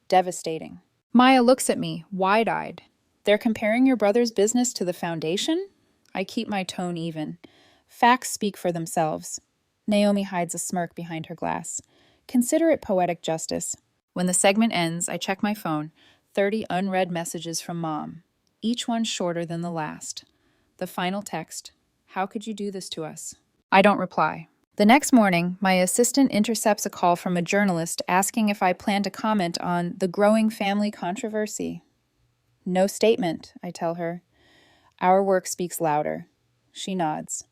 devastating. Maya looks at me, wide-eyed. They're comparing your brother's business to the foundation? I keep my tone even. Facts speak for themselves. Naomi hides a smirk behind her glass. Consider it poetic justice. When the segment ends, I check my phone. 30 unread messages from Mom, each one shorter than the last. The final text, "How could you do this to us?" I don't reply. The next morning, my assistant intercepts a call from a journalist asking if I plan to comment on the growing family controversy. No statement, I tell her. Our work speaks louder. She nods.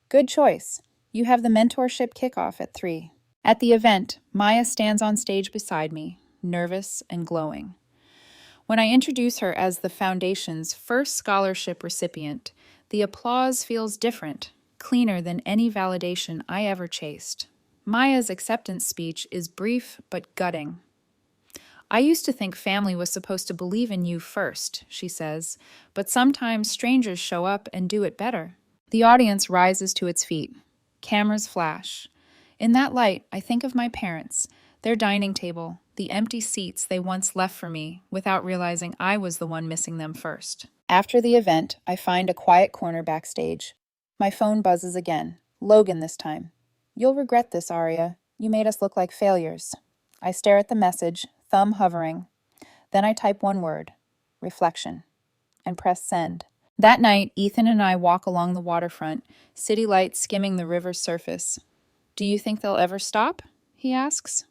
Good choice. You have the mentorship kickoff at 3. At the event, Maya stands on stage beside me, nervous and glowing. When I introduce her as the Foundation's first scholarship recipient, the applause feels different, cleaner than any validation I ever chased. Maya's acceptance speech is brief but gutting. I used to think family was supposed to believe in you first, she says, but sometimes strangers show up and do it better. The audience rises to its feet. Cameras flash. In that light, I think of my parents, their dining table, the empty seats they once left for me without realizing I was the one missing them first. After the event, I find a quiet corner backstage. My phone buzzes again. Logan this time. "You'll regret this, Aria. You made us look like failures." I stare at the message, thumb hovering. Then I type one word, reflection, and press send. That night, Ethan and I walk along the waterfront, city lights skimming the river's surface. "Do you think they'll ever stop?" he asks.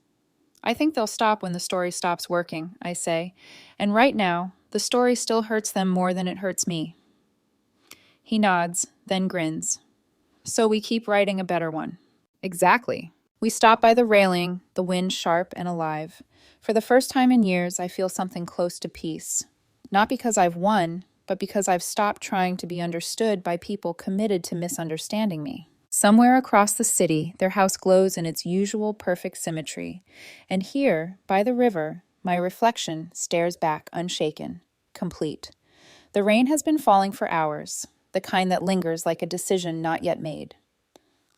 "I think they'll stop when the story stops working," I say, "and right now, the story still hurts them more than it hurts me." He nods, then grins. "So we keep writing a better one." Exactly. We stop by the railing, the wind sharp and alive. For the first time in years, I feel something close to peace. Not because I've won, but because I've stopped trying to be understood by people committed to misunderstanding me. Somewhere across the city, their house glows in its usual perfect symmetry. And here, by the river, my reflection stares back unshaken, complete. The rain has been falling for hours, the kind that lingers like a decision not yet made.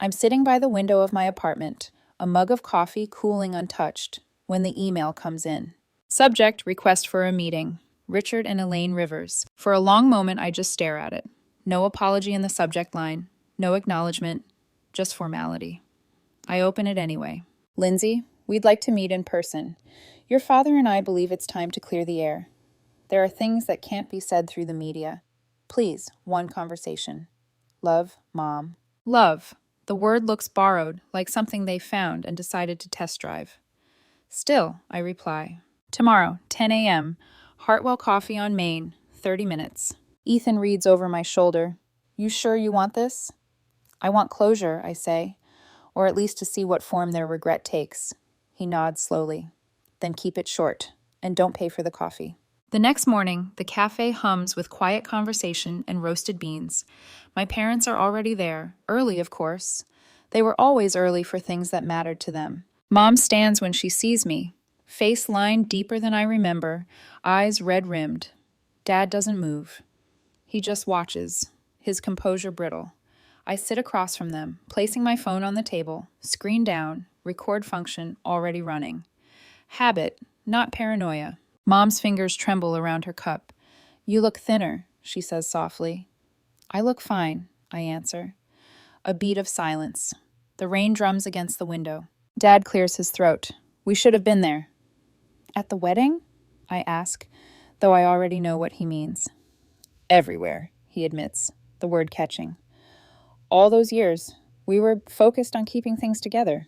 I'm sitting by the window of my apartment, a mug of coffee cooling untouched, when the email comes in. Subject, request for a meeting. Richard and Elaine Rivers. For a long moment, I just stare at it. No apology in the subject line. No acknowledgement, just formality. I open it anyway. "Lindsay, we'd like to meet in person. Your father and I believe it's time to clear the air. There are things that can't be said through the media. Please, one conversation. Love, Mom." Love. The word looks borrowed, like something they found and decided to test drive. "Still," I reply. "Tomorrow, 10 a.m., Hartwell Coffee on Main, 30 minutes. Ethan reads over my shoulder. "You sure you want this?" "I want closure," I say, or at least to see what form their regret takes. He nods slowly. "Then keep it short, and don't pay for the coffee." The next morning, the cafe hums with quiet conversation and roasted beans. My parents are already there, early, of course. They were always early for things that mattered to them. Mom stands when she sees me, face lined deeper than I remember, eyes red-rimmed. Dad doesn't move. He just watches, his composure brittle. I sit across from them, placing my phone on the table, screen down, record function already running. Habit, not paranoia. Mom's fingers tremble around her cup. "You look thinner," she says softly. "I look fine," I answer. A beat of silence. The rain drums against the window. Dad clears his throat. "We should have been there." "At the wedding?" I ask, though I already know what he means. "Everywhere," he admits, the word catching. "All those years, we were focused on keeping things together.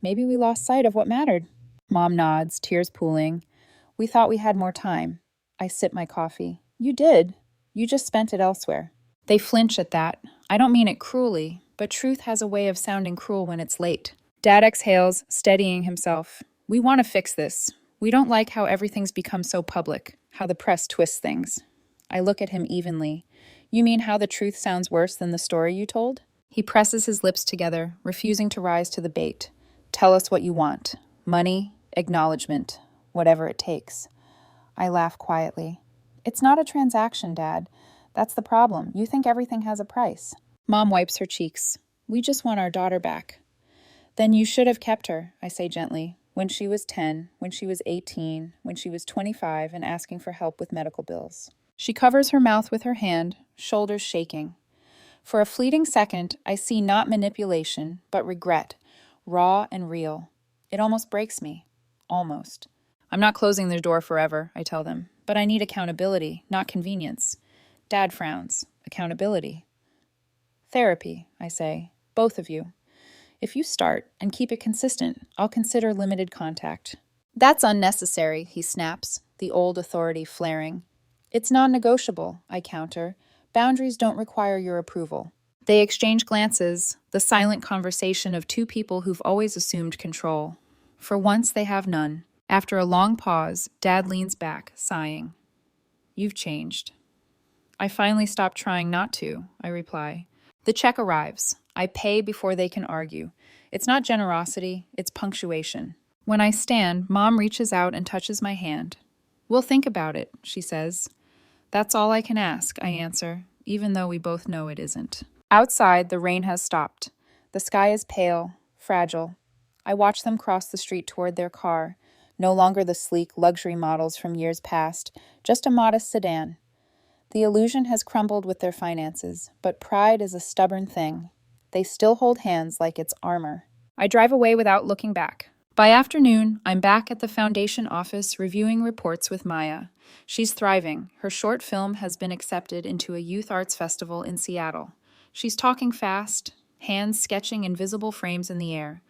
Maybe we lost sight of what mattered." Mom nods, tears pooling. "We thought we had more time." I sip my coffee. "You did. You just spent it elsewhere." They flinch at that. I don't mean it cruelly, but truth has a way of sounding cruel when it's late. Dad exhales, steadying himself. "We want to fix this. We don't like how everything's become so public, how the press twists things." I look at him evenly. "You mean how the truth sounds worse than the story you told?" He presses his lips together, refusing to rise to the bait. "Tell us what you want. Money, acknowledgement, whatever it takes." I laugh quietly. "It's not a transaction, Dad. That's the problem. You think everything has a price." Mom wipes her cheeks. "We just want our daughter back." "Then you should have kept her," I say gently, "when she was 10, when she was 18, when she was 25 and asking for help with medical bills." She covers her mouth with her hand, shoulders shaking. For a fleeting second, I see not manipulation, but regret, raw and real. It almost breaks me. Almost. "I'm not closing the door forever," I tell them, "but I need accountability, not convenience." Dad frowns. "Accountability?" "Therapy," I say. "Both of you. If you start and keep it consistent, I'll consider limited contact." "That's unnecessary," he snaps, the old authority flaring. "It's non-negotiable," I counter. "Boundaries don't require your approval." They exchange glances, the silent conversation of two people who've always assumed control. For once, they have none. After a long pause, Dad leans back, sighing. "You've changed." "I finally stopped trying not to," I reply. The check arrives. I pay before they can argue. It's not generosity, it's punctuation. When I stand, Mom reaches out and touches my hand. "We'll think about it," she says. "That's all I can ask," I answer, even though we both know it isn't. Outside, the rain has stopped. The sky is pale, fragile. I watch them cross the street toward their car, no longer the sleek luxury models from years past, just a modest sedan. The illusion has crumbled with their finances, but pride is a stubborn thing. They still hold hands like it's armor. I drive away without looking back. By afternoon, I'm back at the foundation office reviewing reports with Maya. She's thriving. Her short film has been accepted into a youth arts festival in Seattle. She's talking fast, hands sketching invisible frames in the air.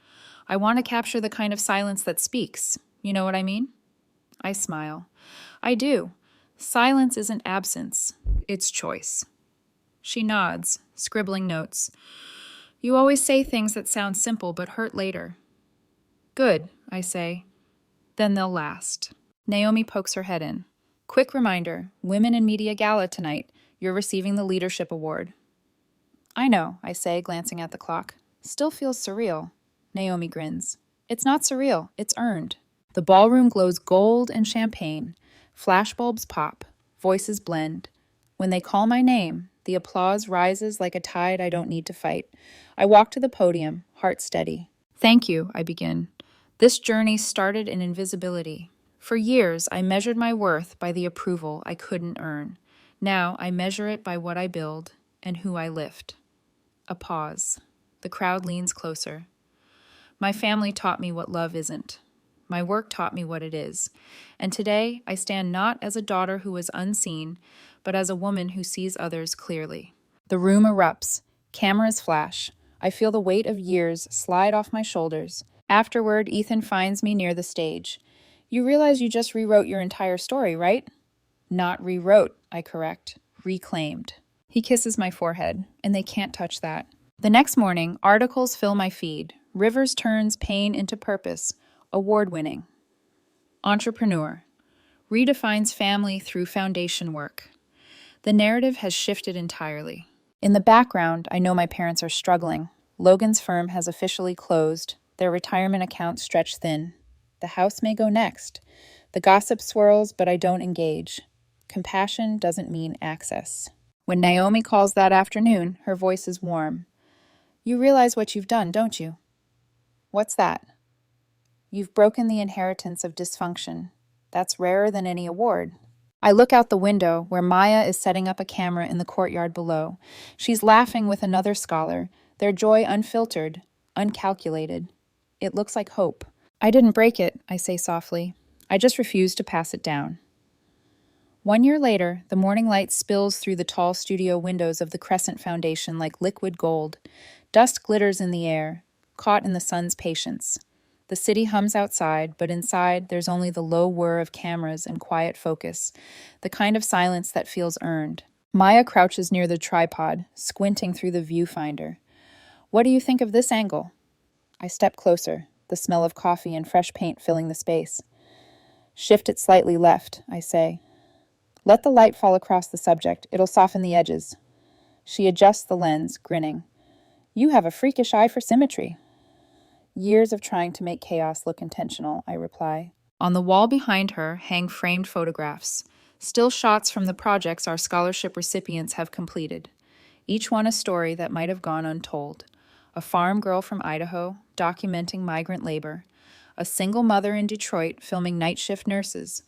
I want to capture the kind of silence that speaks. You know what I mean? I smile. I do. Silence isn't absence. It's choice. She nods, scribbling notes. "You always say things that sound simple but hurt later." "Good," I say. "Then they'll last." Naomi pokes her head in. "Quick reminder, Women in Media Gala tonight. You're receiving the Leadership Award." "I know," I say, glancing at the clock. "Still feels surreal." Naomi grins. "It's not surreal, it's earned." The ballroom glows gold and champagne. Flashbulbs pop. Voices blend. When they call my name, the applause rises like a tide I don't need to fight. I walk to the podium, heart steady. "Thank you," I begin. "This journey started in invisibility. For years, I measured my worth by the approval I couldn't earn. Now, I measure it by what I build and who I lift." A pause. The crowd leans closer. "My family taught me what love isn't. My work taught me what it is. And today, I stand not as a daughter who is unseen, but as a woman who sees others clearly." The room erupts. Cameras flash. I feel the weight of years slide off my shoulders. Afterward, Ethan finds me near the stage. "You realize you just rewrote your entire story, right?" "Not rewrote," I correct. "Reclaimed." He kisses my forehead, and they can't touch that. The next morning, articles fill my feed. Rivers turns pain into purpose. Award-winning. Entrepreneur. redefines family through foundation work. The narrative has shifted entirely. In the background, I know my parents are struggling. Logan's firm has officially closed, their retirement account stretched thin. The house may go next. The gossip swirls, but I don't engage. Compassion doesn't mean access. When Naomi calls that afternoon, her voice is warm. You realize what you've done, don't you? What's that? You've broken the inheritance of dysfunction. That's rarer than any award. I look out the window where Maya is setting up a camera in the courtyard below. She's laughing with another scholar, their joy unfiltered, uncalculated. It looks like hope. I didn't break it, I say softly. I just refuse to pass it down. 1 year later, the morning light spills through the tall studio windows of the Crescent Foundation like liquid gold. Dust glitters in the air, caught in the sun's patience. The city hums outside, but inside there's only the low whir of cameras and quiet focus, the kind of silence that feels earned. Maya crouches near the tripod, squinting through the viewfinder. What do you think of this angle? I step closer, the smell of coffee and fresh paint filling the space. Shift it slightly left, I say. Let the light fall across the subject. It'll soften the edges. She adjusts the lens, grinning. You have a freakish eye for symmetry. Years of trying to make chaos look intentional, I reply. On the wall behind her hang framed photographs, still shots from the projects our scholarship recipients have completed. Each one a story that might have gone untold. A farm girl from Idaho, documenting migrant labor. A single mother in Detroit filming night shift nurses.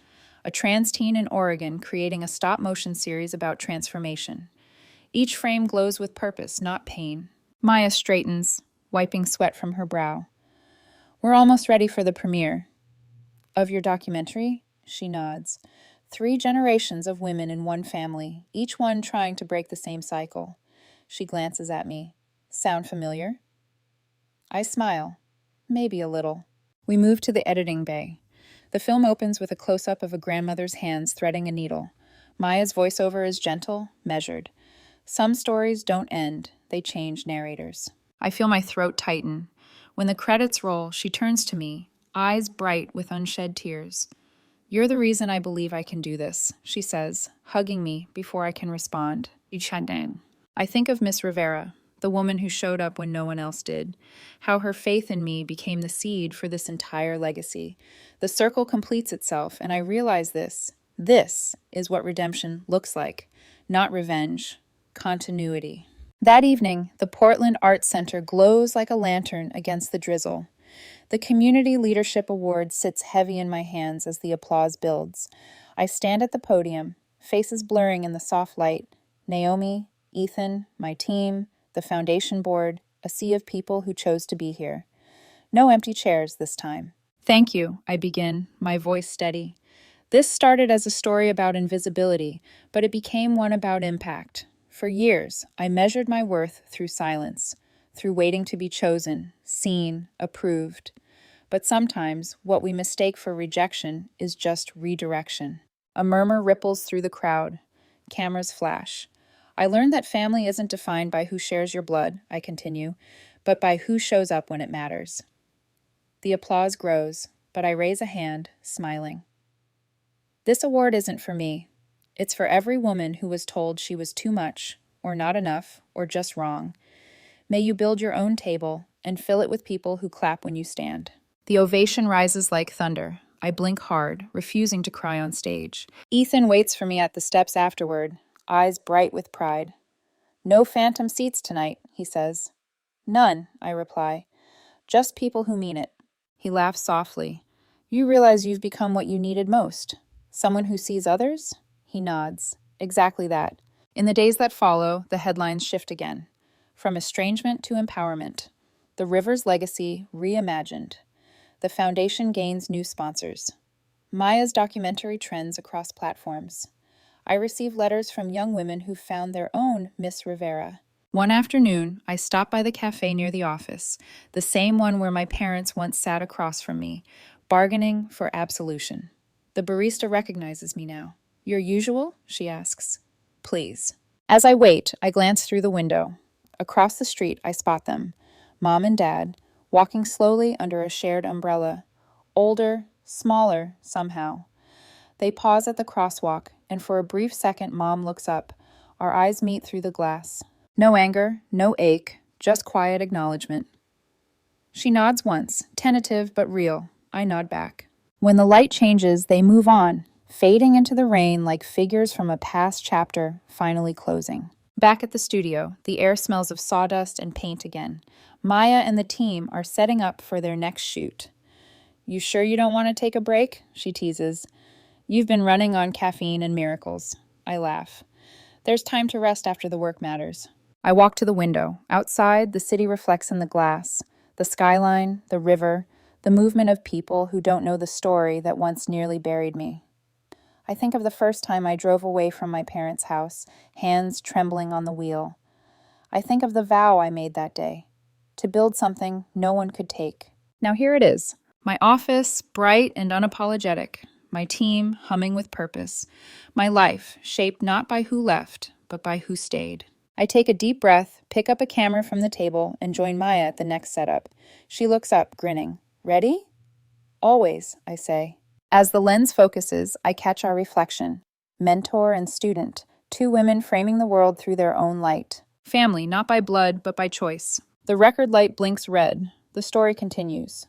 A trans teen in Oregon creating a stop-motion series about transformation. Each frame glows with purpose, not pain. Maya straightens, wiping sweat from her brow. We're almost ready for the premiere. Of your documentary? She nods. 3 generations of women in one family, each one trying to break the same cycle. She glances at me. Sound familiar? I smile. Maybe a little. We move to the editing bay. The film opens with a close-up of a grandmother's hands threading a needle. Maya's voiceover is gentle, measured. Some stories don't end, they change narrators. I feel my throat tighten. When the credits roll, she turns to me, eyes bright with unshed tears. You're the reason I believe I can do this, she says, hugging me before I can respond. I think of Miss Rivera, the woman who showed up when no one else did, how her faith in me became the seed for this entire legacy. The circle completes itself, and I realize this. This is what redemption looks like, not revenge, continuity. That evening, the Portland Arts Center glows like a lantern against the drizzle. The Community Leadership Award sits heavy in my hands as the applause builds. I stand at the podium, faces blurring in the soft light. Naomi, Ethan, my team, the foundation board, a sea of people who chose to be here. No empty chairs this time. Thank you, I begin, my voice steady. This started as a story about invisibility, but it became one about impact. For years, I measured my worth through silence, through waiting to be chosen, seen, approved. But sometimes, what we mistake for rejection is just redirection. A murmur ripples through the crowd. Cameras flash. I learned that family isn't defined by who shares your blood, I continue, but by who shows up when it matters. The applause grows, but I raise a hand, smiling. This award isn't for me. It's for every woman who was told she was too much, or not enough, or just wrong. May you build your own table and fill it with people who clap when you stand. The ovation rises like thunder. I blink hard, refusing to cry on stage. Ethan waits for me at the steps afterward, eyes bright with pride. No phantom seats tonight, he says. None, I reply. Just people who mean it. He laughs softly. You realize you've become what you needed most. Someone who sees others? He nods. Exactly that. In the days that follow, the headlines shift again. From estrangement to empowerment. The Rivers legacy reimagined. The foundation gains new sponsors. Maya's documentary trends across platforms. I receive letters from young women who found their own Miss Rivera. One afternoon, I stop by the cafe near the office, the same one where my parents once sat across from me, bargaining for absolution. The barista recognizes me now. Your usual? She asks. Please. As I wait, I glance through the window. Across the street, I spot them. Mom and Dad, walking slowly under a shared umbrella. Older, smaller, somehow. They pause at the crosswalk, and for a brief second, Mom looks up. Our eyes meet through the glass. No anger, no ache, just quiet acknowledgement. She nods once, tentative but real. I nod back. When the light changes, they move on, fading into the rain like figures from a past chapter, finally closing. Back at the studio, the air smells of sawdust and paint again. Maya and the team are setting up for their next shoot. You sure you don't want to take a break? She teases. You've been running on caffeine and miracles. I laugh. There's time to rest after the work matters. I walk to the window. Outside, the city reflects in the glass. The skyline, the river, the movement of people who don't know the story that once nearly buried me. I think of the first time I drove away from my parents' house, hands trembling on the wheel. I think of the vow I made that day, to build something no one could take. Now here it is, my office, bright and unapologetic, my team humming with purpose, my life shaped not by who left, but by who stayed. I take a deep breath, pick up a camera from the table, and join Maya at the next setup. She looks up, grinning. Ready? Always, I say. As the lens focuses, I catch our reflection. Mentor and student, two women framing the world through their own light. Family, not by blood, but by choice. The record light blinks red. The story continues.